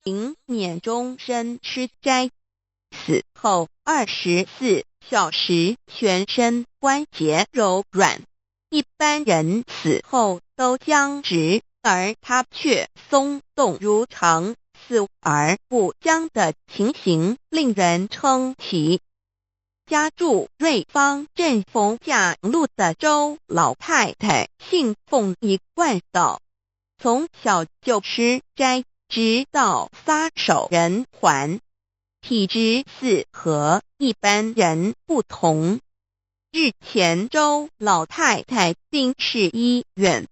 0年终身吃斋，死后24小时全身关节柔软。一般人死后都僵直，而他却松动如常，死而不僵的情形令人称奇。家住瑞芳镇冯家路的周老太太信奉一贯道，从小就吃斋，直到撒手人寰，体质似和一般人不同。日前周老太太病逝医院，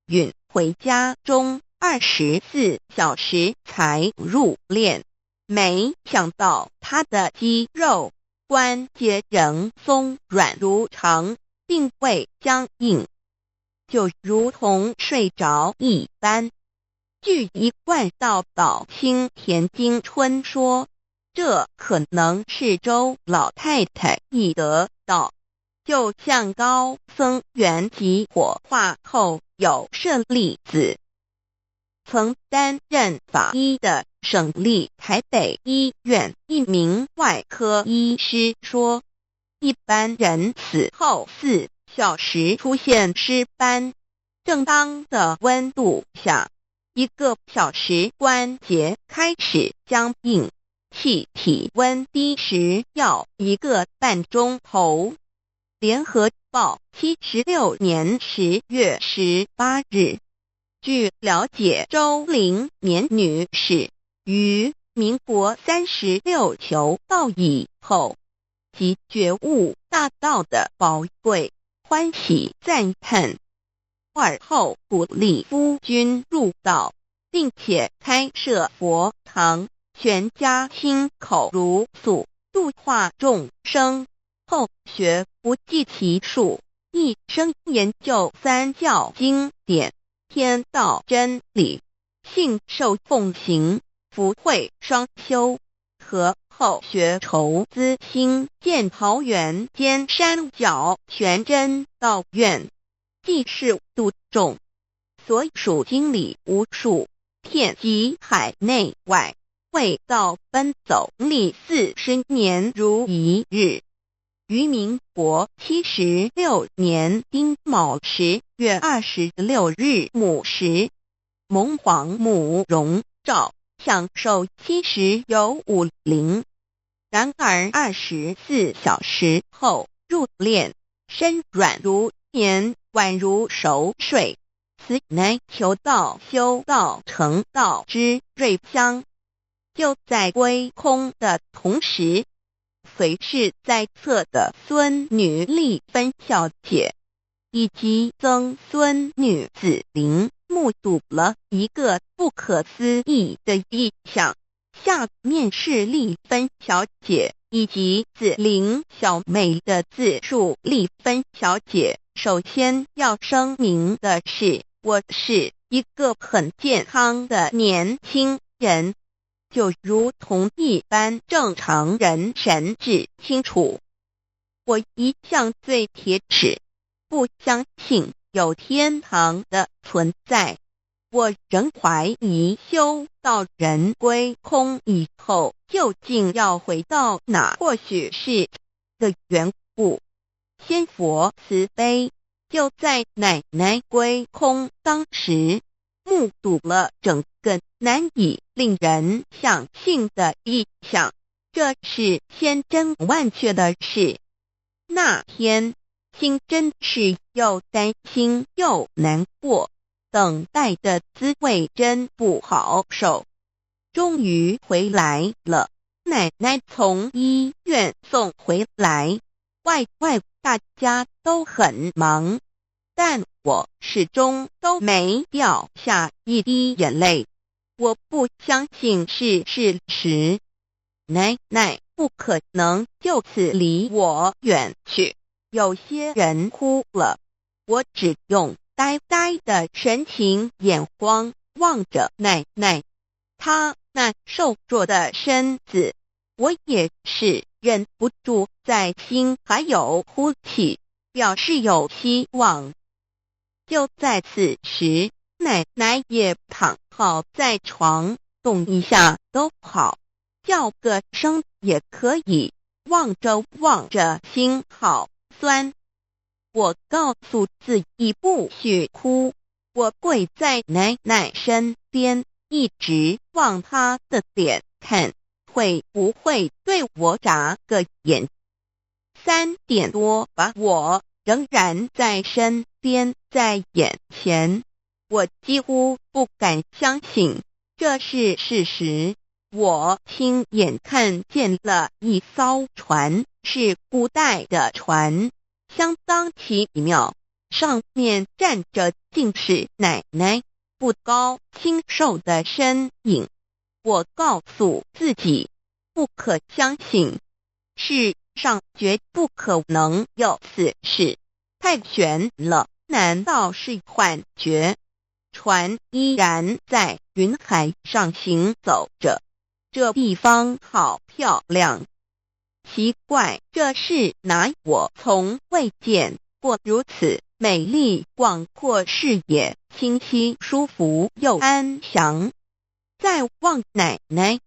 允回家中24小时才入殓，没想到她的肌肉关节仍松软如常，并未僵硬，就如同睡着一般。据一贯道导青田经春说，这可能是周老太太已得道，就像高僧圆寂火化后有舍利子。曾担任法医的省立台北医院一名外科医师说，一般人死后4小时出现尸斑，正当的温度下，1个小时关节开始僵硬，气体温低时要1个半钟头。联合报76年10月18日。据了解，周龄年女士于民国36求道以后，即觉悟大道的宝贵，欢喜赞叹，而后鼓励夫君入道，并且开设佛堂，全家亲口如诉，度化众生。后学不计其数，一生研究三教经典、天道真理，信受奉行，福慧双修。和后学筹资兴建桃园尖山脚全真道院，济世度众，所属经理无数，遍及海内外，为道奔走历40年如一日。于民国76年丁卯10月26日午时，蒙皇母荣诏享寿70有5龄。然而24小时后入殓，身软如棉，宛如熟睡，此乃求道修道成道之瑞香。就在归空的同时，随侍在侧的孙女丽芬小姐以及曾孙女子玲目睹了一个不可思议的异象。下面是丽芬小姐以及子玲小妹的自述。丽芬小姐，首先要声明的是，我是一个很健康的年轻人，就如同一般正常人神志清楚。我一向最铁齿，不相信有天堂的存在。我仍怀疑修道人归空以后究竟要回到哪，或许是的缘故。仙佛慈悲，就在奶奶归空当时，目睹了整个难以令人相信的异象，这是千真万确的事。那天心真是又担心又难过，等待的滋味真不好受。终于回来了，奶奶从医院送回来，外大家都很忙，但我始终都没掉下一滴眼泪。我不相信是事实，奶奶不可能就此离我远去。有些人哭了，我只用呆呆的神情眼光望着奶奶，她那瘦弱的身子，我也是忍不住在心还有呼气，表示有希望。就在此时，奶奶也躺好在床，动一下都好，叫个声也可以。望着望着，心好酸。我告诉自己不许哭，我跪在奶奶身边，一直往她的脸看，会不会对我眨个眼。3点多吧，我仍然在身边，在眼前，我几乎不敢相信这是事实。我亲眼看见了一艘船，是古代的船，相当奇妙，上面站着竟是奶奶，不高清瘦的身影。我告诉自己，不可相信，世上绝不可能有此事，太悬了，难道是幻觉？船依然在云海上行走着，这地方好漂亮。奇怪，这是哪？我从未见过如此美丽广阔视野，清晰舒服又安详。再望奶奶，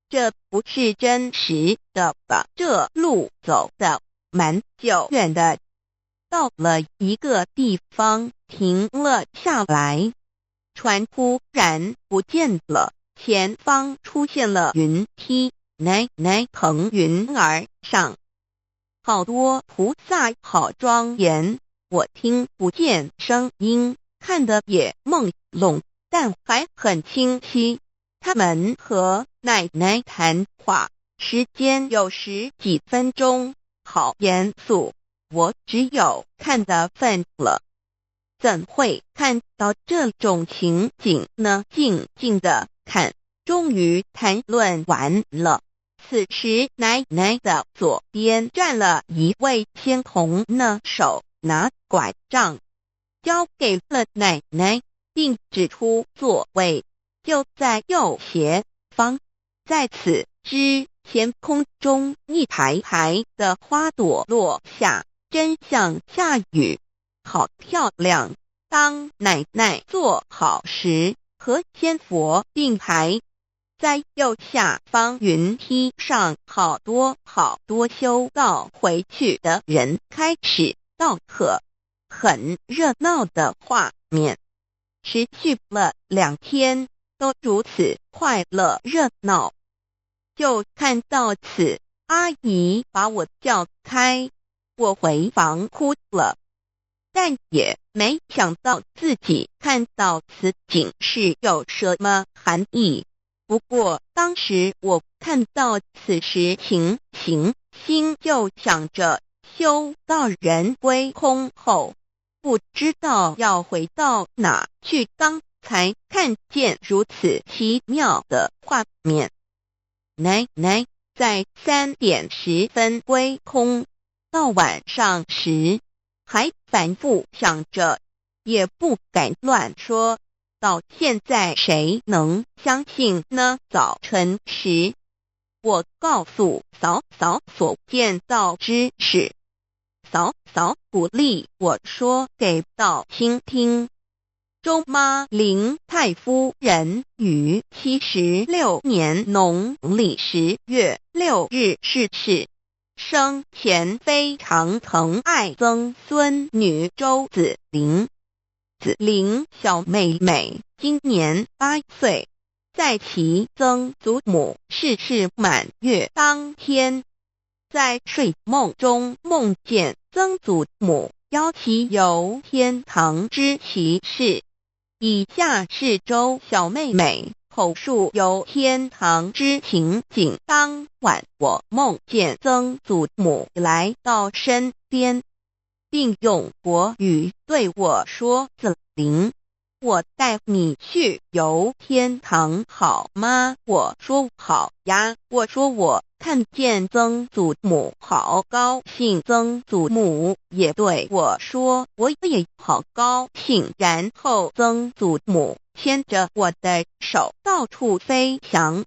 这不是真实的吧？这路走的蛮久远的，到了一个地方停了下来，船突然不见了，前方出现了云梯，奶奶腾云而上，好多菩萨，好庄严。我听不见声音，看得也朦胧，但还很清晰。他们和奶奶谈话，时间有10几分钟，好严肃，我只有看的份了。怎会看到这种情景呢？静静的看，终于谈论完了。此时奶奶的左边站了一位仙童呢，手拿拐杖，交给了奶奶，并指出座位就在右前方。在此之前，空中一排排的花朵落下，真像下雨，好漂亮。当奶奶坐好时，和仙佛并排，在右下方云梯上，好多修道回去的人开始道贺，很热闹的画面。持续了2天，都如此快乐热闹。就看到此，阿姨把我叫开，我回房哭了，但也没想到自己看到此景是有什么含义。不过当时我看到此时情形，心就想着修道人归空后，不知道要回到哪去。刚才看见如此奇妙的画面，奶奶在3点10分归空，到晚上时还反复想着，也不敢乱说。到现在谁能相信呢？早晨时，我告诉嫂嫂所见到之事，嫂嫂鼓励我说给道清听。周妈林太夫人于76年农历10月6日逝世，生前非常疼爱曾孙女周子玲。子玲小妹妹今年8岁，在其曾祖母逝世满月当天，在睡梦中梦见曾祖母邀其游天堂之奇事。以下是周小妹妹口述游天堂之情景。当晚我梦见曾祖母来到身边，并用国语对我说：“子玲，我带你去游天堂好吗？”我说：“好呀。”我说：“我看见曾祖母好高兴。”曾祖母也对我说：“我也好高兴。”然后曾祖母牵着我的手到处飞翔。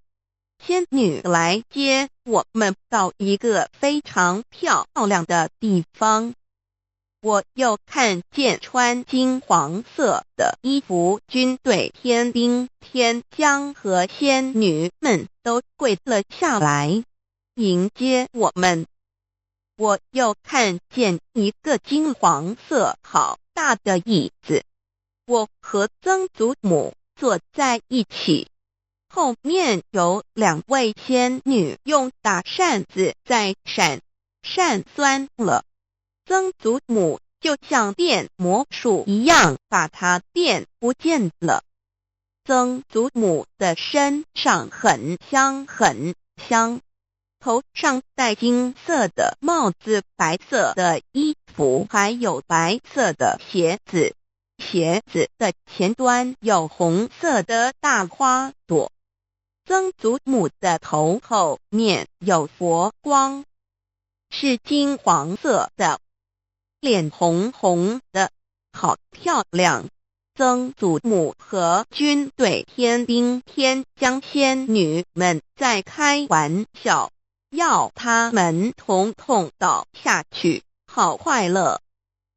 仙女来接我们到一个非常漂亮的地方。我又看见穿金黄色的衣服军队天兵天将和仙女们都跪了下来，迎接我们。我又看见一个金黄色好大的椅子，我和曾祖母坐在一起，后面有2位仙女用大扇子在扇，扇酸了，曾祖母就像变魔术一样把它变不见了。曾祖母的身上很香很香，头上戴金色的帽子，白色的衣服，还有白色的鞋子，鞋子的前端有红色的大花朵。曾祖母的头后面有佛光，是金黄色的，脸红红的，好漂亮。曾祖母和军队天兵天将仙女们在开玩笑，要他们统统倒下去，好快乐。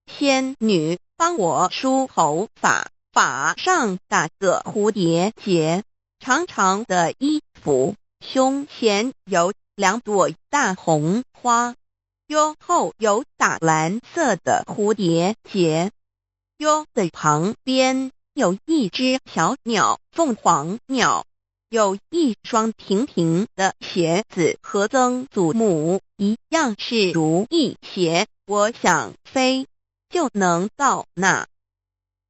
仙女帮我梳头发，发上打个蝴蝶结，长长的衣服，胸前有2朵大红花，腰后有打蓝色的蝴蝶结，腰的旁边有一只小鸟，凤凰鸟，有一双平平的鞋子，和曾祖母一样是如意鞋，我想飞就能到那。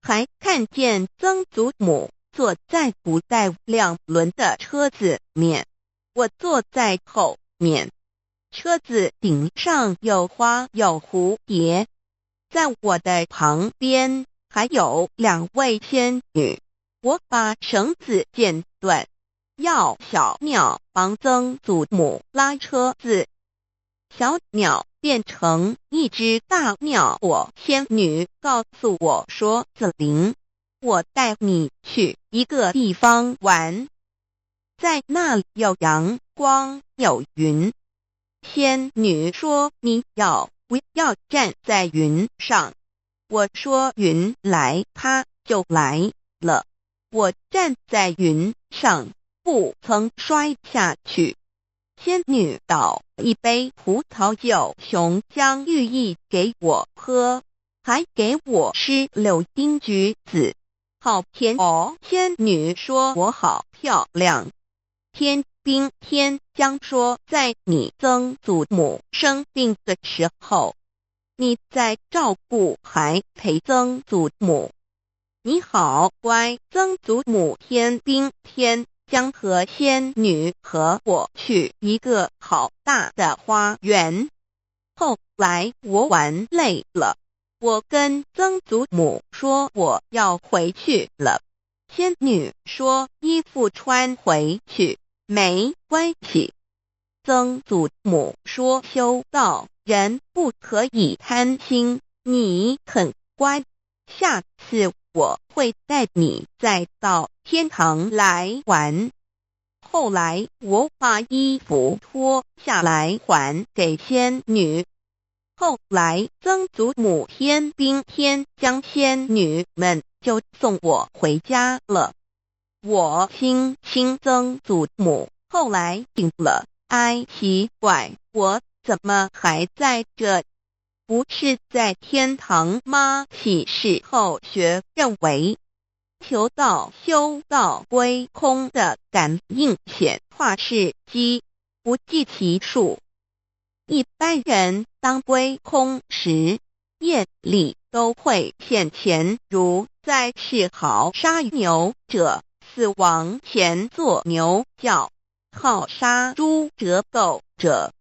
还看见曾祖母坐在不带2轮的车子面，我坐在后面，车子顶上有花有蝴蝶，在我的旁边还有2位仙女，我把绳子剪断，要小鸟帮曾祖母拉车子，小鸟变成一只大鸟。我仙女告诉我说，子玲，我带你去一个地方玩，在那里有阳光有云。仙女说，你要不要站在云上？我说云来它就来了，我站在云上不曾摔下去。仙女倒一杯葡萄酒琼浆玉液给我喝，还给我吃柳丁橘子，好甜哦。仙女说我好漂亮。天兵天将说，在你曾祖母生病的时候，你在照顾还陪曾祖母，你好乖。曾祖母天兵天将和仙女和我去一个好大的花园，后来我玩累了，我跟曾祖母说我要回去了，仙女说衣服穿回去没关系。曾祖母说修道人不可以贪心，你很乖，下次我会带你再到天堂来玩。后来我把衣服脱下来还给仙女，后来曾祖母天兵天将仙女们就送我回家了。我亲亲曾祖母，后来病了，哎，奇怪，我怎么还在这？不是在天堂吗？启示后学认为，求道修道归空的感应显化事迹不计其数。一般人当归空时，业力都会现前，如在世好杀牛者，死亡前做牛叫，好杀猪折狗者，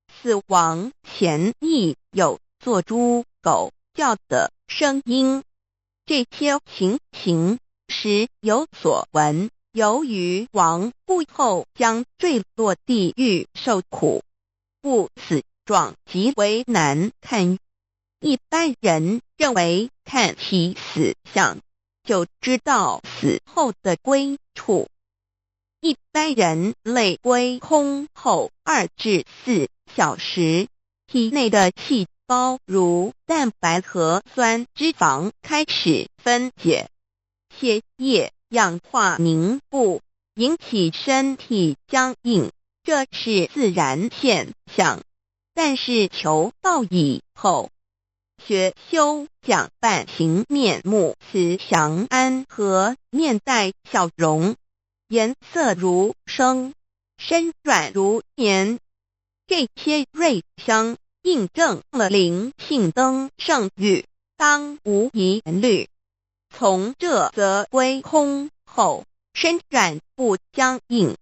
死亡前亦有做猪狗叫的声音。这些情形时有所闻，由于亡故后将坠落地狱受苦，故死状极为难看。一般人认为看其死相就知道死后的归处。一般人类归空后2至4小时，体内的气胞如蛋白和酸脂肪开始分解，血液氧化凝固，引起身体僵硬，这是自然现象。但是求道以后，学修讲扮行面目慈祥安和，面带笑容，颜色如生，身软如棉，这些瑞香印证了灵性登圣语，当无疑虑。从这则归空后，身软不僵硬，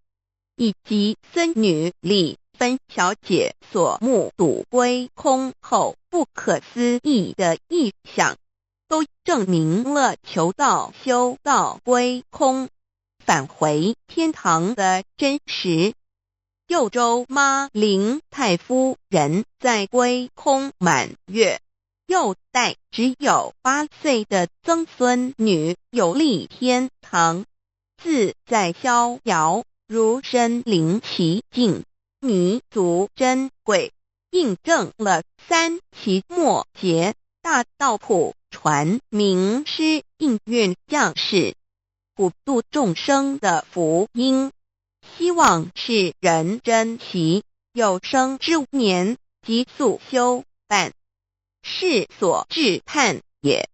以及孙女李芬小姐所目睹归空后不可思议的异象，都证明了求道修道归空返回天堂的真实。右州妈林太夫人在归空满月，又带只有8岁的曾孙女游历天堂，自在逍遥，如身临其境，弥足珍贵，印证了3期末节大道谱传名师应运降世普度众生的福音。希望世人珍惜有生之年，急速修办，是所至盼也。